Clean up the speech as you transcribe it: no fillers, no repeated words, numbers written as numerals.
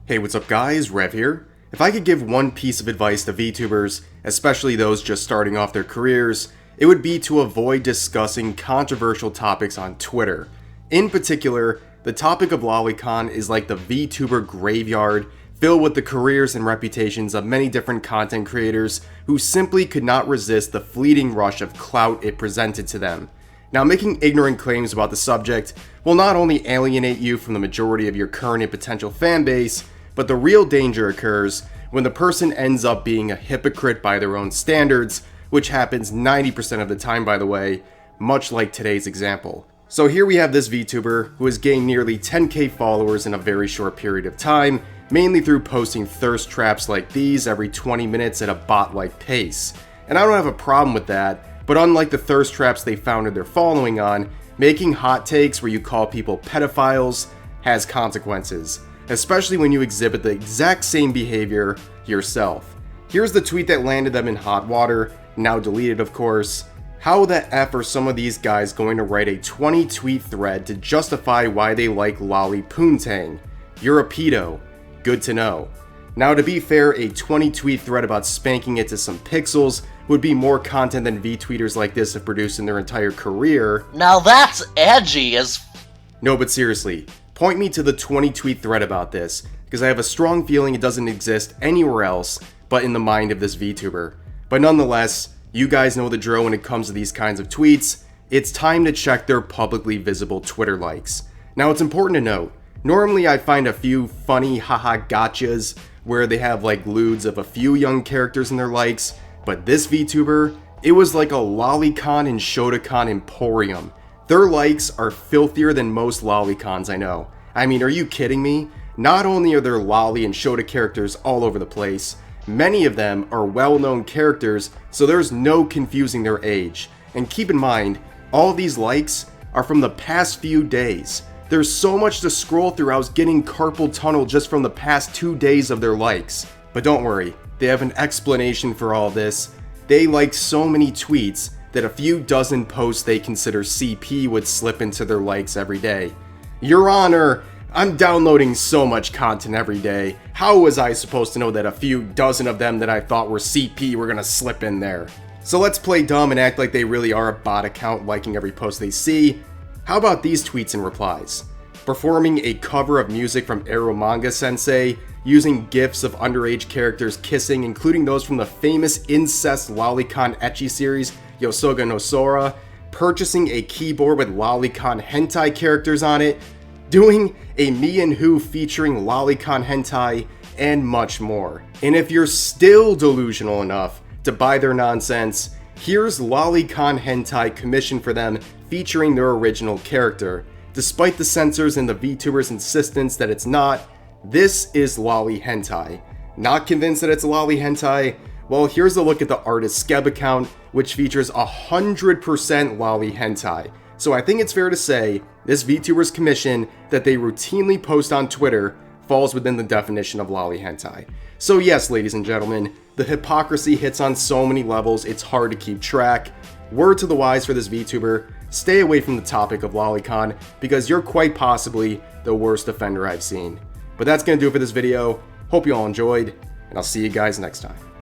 Hey, what's up guys, Rev here. If I could give one piece of advice to VTubers, especially those just starting off their careers, it would be to avoid discussing controversial topics on Twitter. In particular, the topic of lolicon is like the VTuber graveyard, filled with the careers and reputations of many different content creators who simply could not resist the fleeting rush of clout it presented to them. Now, making ignorant claims about the subject will not only alienate you from the majority of your current and potential fan base, but the real danger occurs when the person ends up being a hypocrite by their own standards, which happens 90% of the time, by the way, much like today's example. So here we have this VTuber who has gained nearly 10k followers in a very short period of time, mainly through posting thirst traps like these every 20 minutes at a bot-like pace. And I don't have a problem with that, but unlike the thirst traps they founded their following on, making hot takes where you call people pedophiles has consequences, especially when you exhibit the exact same behavior yourself. Here's the tweet that landed them in hot water, now deleted of course. How the F are some of these guys going to write a 20-tweet thread to justify why they like lolly poontang? You're a pedo. Good to know. Now, to be fair, a 20-tweet thread about spanking it to some pixels would be more content than V-tweeters like this have produced in their entire career. Now that's edgy as No, but seriously, point me to the 20-tweet thread about this, because I have a strong feeling it doesn't exist anywhere else but in the mind of this VTuber. But nonetheless, you guys know the drill when it comes to these kinds of tweets. It's time to check their publicly visible Twitter likes. Now, it's important to note, normally I find a few funny haha gotchas where they have like lewds of a few young characters in their likes, but this VTuber, it was like a lolicon and shotacon emporium. Their likes are filthier than most lolicons I know. I mean, are you kidding me? Not only are there lolly and shota characters all over the place, many of them are well-known characters, so there's no confusing their age. And keep in mind, all of these likes are from the past few days. There's so much to scroll through, I was getting carpal tunnel just from the past 2 days of their likes. But don't worry, they have an explanation for all this. They like so many tweets that a few dozen posts they consider CP would slip into their likes every day. Your Honor, I'm downloading so much content every day. How was I supposed to know that a few dozen of them that I thought were CP were gonna slip in there? So let's play dumb and act like they really are a bot account liking every post they see. How about these tweets and replies? Performing a cover of music from Eromanga Sensei, using gifs of underage characters kissing, including those from the famous incest lolicon ecchi series Yosoga no Sora, purchasing a keyboard with lolicon hentai characters on it, doing a Me and Who featuring lolicon hentai, and much more. And if you're still delusional enough to buy their nonsense, here's lolicon hentai commissioned for them featuring their original character. Despite the censors and the VTubers' insistence that it's not, this is lolly hentai. Not convinced that it's lolly hentai? Well, here's a look at the artist Skeb account, which features 100% lolly hentai. So I think it's fair to say this VTuber's commission that they routinely post on Twitter falls within the definition of lolly hentai. So yes, ladies and gentlemen, the hypocrisy hits on so many levels it's hard to keep track. Word to the wise for this VTuber, stay away from the topic of lolicon because you're quite possibly the worst offender I've seen. But that's going to do it for this video. Hope you all enjoyed, and I'll see you guys next time.